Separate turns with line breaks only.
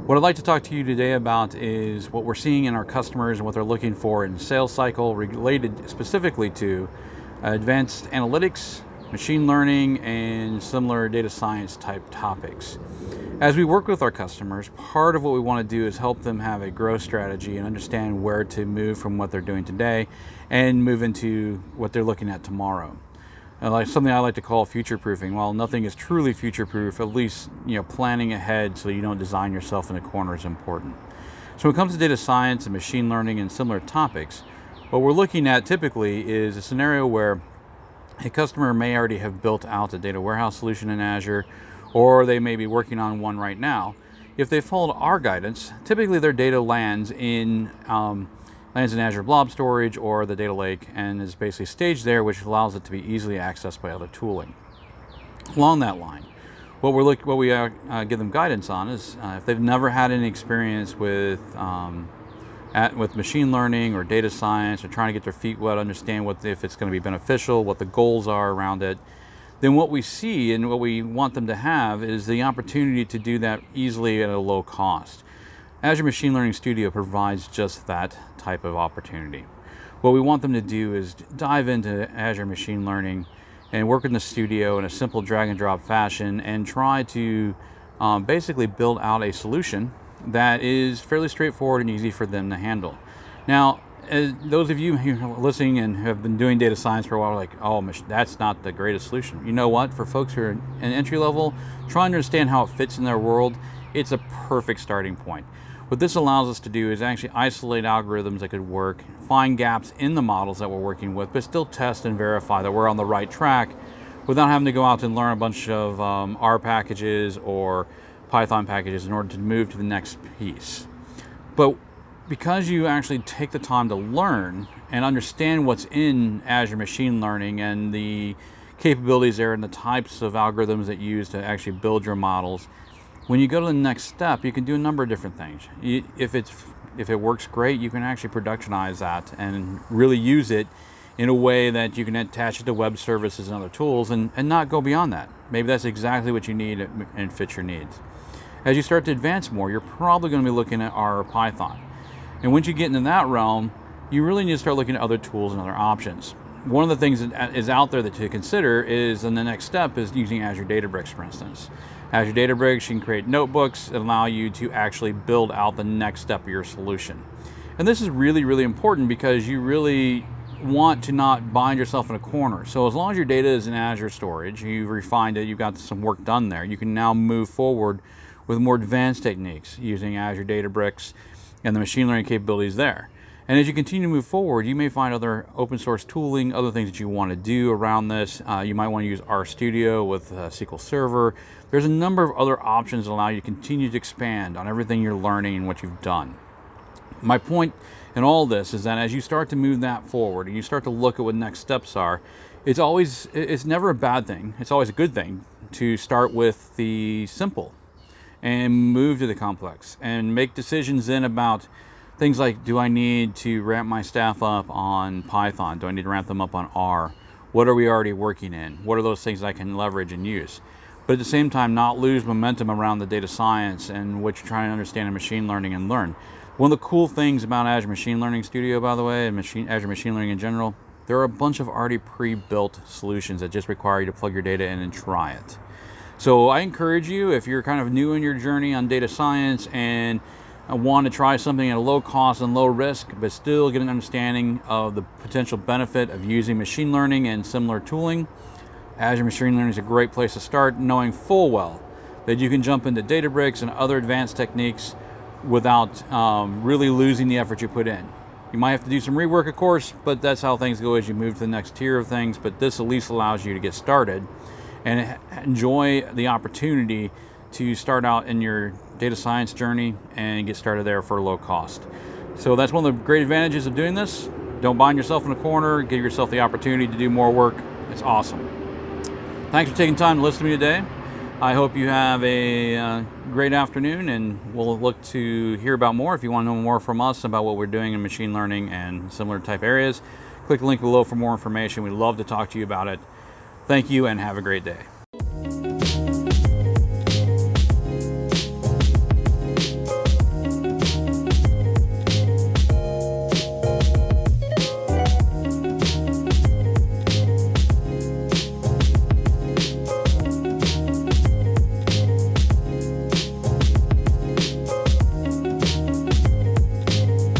What I'd like to talk to you today about is what we're seeing in our customers and what they're looking for in sales cycle related specifically to advanced analytics, machine learning, and similar data science type topics. As we work with our customers, part of what we want to do is help them have a growth strategy and understand where to move from what they're doing today and move into what they're looking at tomorrow. Like something I like to call future proofing. While nothing is truly future proof, at least planning ahead so you don't design yourself in a corner is important. So when it comes to data science and machine learning and similar topics, what we're looking at typically is a scenario where a customer may already have built out a data warehouse solution in Azure, or they may be working on one right now. If they followed our guidance, typically their data lands in Azure Blob Storage or the data lake and is basically staged there, which allows it to be easily accessed by other tooling. Along that line, what we give them guidance on is if they've never had any experience with machine learning or data science, or trying to get their feet wet, understand if it's going to be beneficial, what the goals are around it, then what we see and what we want them to have is the opportunity to do that easily at a low cost. Azure Machine Learning Studio provides just that type of opportunity. What we want them to do is dive into Azure Machine Learning and work in the studio in a simple drag and drop fashion and try to basically build out a solution that is fairly straightforward and easy for them to handle. Now, as those of you who are listening and have been doing data science for a while are like, oh, that's not the greatest solution. You know what? For folks who are in entry level, trying to understand how it fits in their world, it's a perfect starting point. What this allows us to do is actually isolate algorithms that could work, find gaps in the models that we're working with, but still test and verify that we're on the right track without having to go out and learn a bunch of R packages or Python packages in order to move to the next piece. But because you actually take the time to learn and understand what's in Azure Machine Learning and the capabilities there and the types of algorithms that you use to actually build your models, when you go to the next step, you can do a number of different things. If it works great, you can actually productionize that and really use it in a way that you can attach it to web services and other tools and not go beyond that. Maybe that's exactly what you need and fits your needs. As you start to advance more, you're probably going to be looking at R or Python. And once you get into that realm, you really need to start looking at other tools and other options. One of the things that is out there to consider is, in the next step, is using Azure Databricks, for instance. Azure Databricks, you can create notebooks that allow you to actually build out the next step of your solution. And this is really, really important because you really want to not bind yourself in a corner. So as long as your data is in Azure storage, you've refined it, you've got some work done there, you can now move forward with more advanced techniques using Azure Databricks and the machine learning capabilities there. And as you continue to move forward, you may find other open source tooling, other things that you want to do around this. You might want to use RStudio with SQL Server. There's a number of other options that allow you to continue to expand on everything you're learning and what you've done. My point in all this is that as you start to move that forward and you start to look at what next steps are, it's never a bad thing. It's always a good thing to start with the simple and move to the complex and make decisions then about things like, do I need to ramp my staff up on Python? Do I need to ramp them up on R? What are we already working in? What are those things I can leverage and use? But at the same time, not lose momentum around the data science and what you're trying to understand in machine learning and learn. One of the cool things about Azure Machine Learning Studio, by the way, and Azure Machine Learning in general, there are a bunch of already pre-built solutions that just require you to plug your data in and try it. So I encourage you, if you're kind of new in your journey on data science and want to try something at a low cost and low risk, but still get an understanding of the potential benefit of using machine learning and similar tooling, Azure Machine Learning is a great place to start, knowing full well that you can jump into Databricks and other advanced techniques without really losing the effort you put in. You might have to do some rework, of course, but that's how things go as you move to the next tier of things. But this at least allows you to get started and enjoy the opportunity to start out in your data science journey and get started there for low cost. So that's one of the great advantages of doing this. Don't bind yourself in a corner, give yourself the opportunity to do more work. It's awesome. Thanks for taking time to listen to me today. I hope you have a great afternoon, and we'll look to hear about more. If you want to know more from us about what we're doing in machine learning and similar type areas, click the link below for more information. We'd love to talk to you about it. Thank you and have a great day.